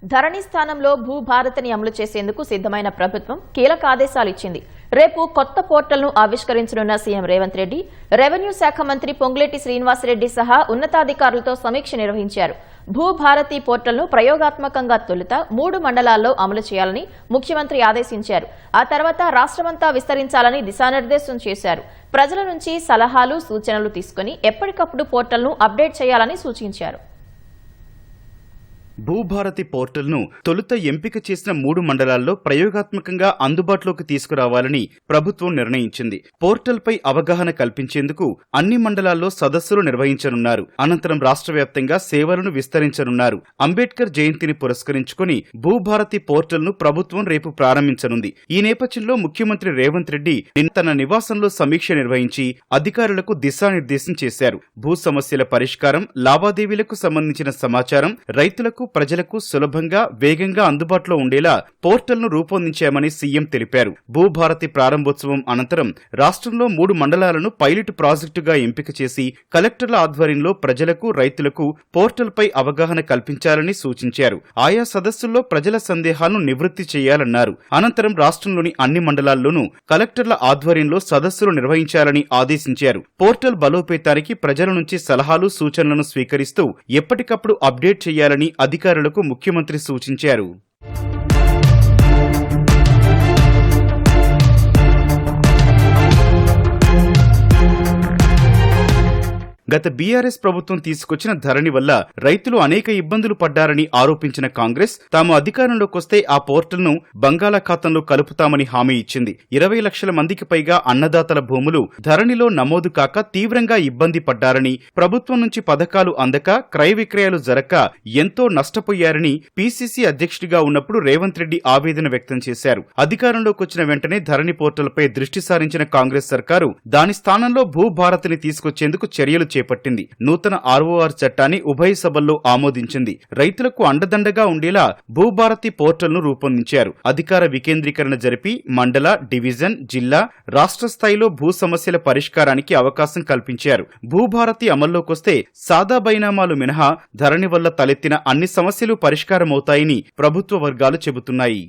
ధరణి స్థానంలో భూభారతిని అమలు చేసేందుకు సిద్ధమైన ప్రభుత్వం కీలక ఆదేశాలు ఇచ్చింది. రేపు కొత్త పోర్టల్ను ఆవిష్కరించనున్న సీఎం రేవంత్ రెడ్డి రెవెన్యూ శాఖ మంత్రి పొంగులేటి శ్రీనివాసరెడ్డి సహా ఉన్నతాధికారులతో సమీక్ష నిర్వహించారు. భూభారతి పోర్టల్ను ప్రయోగాత్మకంగా తొలుత 3 మండలాల్లో అమలు చేయాలని ముఖ్యమంత్రి ఆదేశించారు. ఆ తర్వాత రాష్ట్రమంతా విస్తరించాలని దిశానిర్దేశం చేశారు. ప్రజల నుంచి సలహాలు, సూచనలు తీసుకుని ఎప్పటికప్పుడు పోర్టల్ను అప్డేట్ చేయాలని సూచించారు. భూభారతి పోర్టల్ను తొలుత ఎంపిక చేసిన 3 మండలాల్లో ప్రయోగాత్మకంగా అందుబాటులోకి తీసుకురావాలని ప్రభుత్వం నిర్ణయించింది. పోర్టల్పై అవగాహన కల్పించేందుకు అన్ని మండలాల్లో సదస్సులు నిర్వహించనున్నారు. అనంతరం రాష్ట్ర వ్యాప్తంగా సేవలను విస్తరించనున్నారు. అంబేద్కర్ జయంతిని పురస్కరించుకుని భూభారతి పోర్టల్ను ప్రభుత్వం రేపు ప్రారంభించనుంది. ఈ నేపథ్యంలో ముఖ్యమంత్రి రేవంత్ రెడ్డి తన నివాసంలో సమీక్ష నిర్వహించి అధికారులకు దిశానిర్దేశం చేశారు. భూ సమస్యల పరిష్కారం, లావాదేవీలకు సంబంధించిన సమాచారం రైతులకు, ప్రజలకు సులభంగా, వేగంగా అందుబాటులో ఉండేలా పోర్టల్ను రూపొందించామని సీఎం తెలిపారు. భూభారతి ప్రారంభోత్సవం అనంతరం రాష్ట్రంలో 3 మండలాలను పైలట్ ప్రాజెక్టుగా ఎంపిక చేసి కలెక్టర్ల ఆధ్వర్యంలో ప్రజలకు, రైతులకు పోర్టల్పై అవగాహన కల్పించాలని సూచించారు. ఆయా సదస్సుల్లో ప్రజల సందేహాలను నివృత్తి చేయాలన్నారు. అనంతరం రాష్ట్రంలోని అన్ని మండలాల్లోనూ కలెక్టర్ల ఆధ్వర్యంలో సదస్సులు నిర్వహించాలని ఆదేశించారు. పోర్టల్ బలోపేతానికి ప్రజల నుంచి సలహాలు, సూచనలను స్వీకరిస్తూ ఎప్పటికప్పుడు అప్డేట్ చేయాలని అధికారులకు ముఖ్యమంత్రి సూచించారు. గత బీఆర్ఎస్ ప్రభుత్వం తీసుకొచ్చిన ధరణి వల్ల రైతులు అనేక ఇబ్బందులు పడ్డారని ఆరోపించిన కాంగ్రెస్ తాము అధికారంలోకొస్తే ఆ పోర్టల్ను బంగాళాఖాతంలో కలుపుతామని హామీ ఇచ్చింది. 20 లక్షల మందికి పైగా అన్నదాతల భూములు ధరణిలో నమోదు కాక తీవ్రంగా ఇబ్బంది పడ్డారని, ప్రభుత్వం నుంచి పథకాలు అందక, క్రయ విక్రయాలు జరక్క ఎంతో నష్టపోయారని పీసీసీ అధ్యక్షుడిగా ఉన్నప్పుడు రేవంత్ రెడ్డి ఆవేదన వ్యక్తం చేశారు. అధికారంలోకొచ్చిన వెంటనే ధరణి పోర్టల్పై దృష్టి సారించిన కాంగ్రెస్ సర్కారు దాని స్థానంలో భూభారతిని తీసుకొచ్చేందుకు చర్యలు చేపట్టింది. నూతన ఆర్ఓఆర్ చట్టాన్ని ఉభయ సభల్లో ఆమోదించింది. రైతులకు అండదండగా ఉండేలా భూభారతి పోర్టల్ను రూపొందించారు. అధికార వికేంద్రీకరణ జరిపి మండల, డివిజన్, జిల్లా, రాష్ట్ర స్థాయిలో భూ సమస్యల పరిష్కారానికి అవకాశం కల్పించారు. భూభారతి అమల్లోకొస్తే సాదా బైనామాలు మినహా ధరణి వల్ల తలెత్తిన అన్ని సమస్యలు పరిష్కారమవుతాయని ప్రభుత్వ వర్గాలు చెబుతున్నాయి.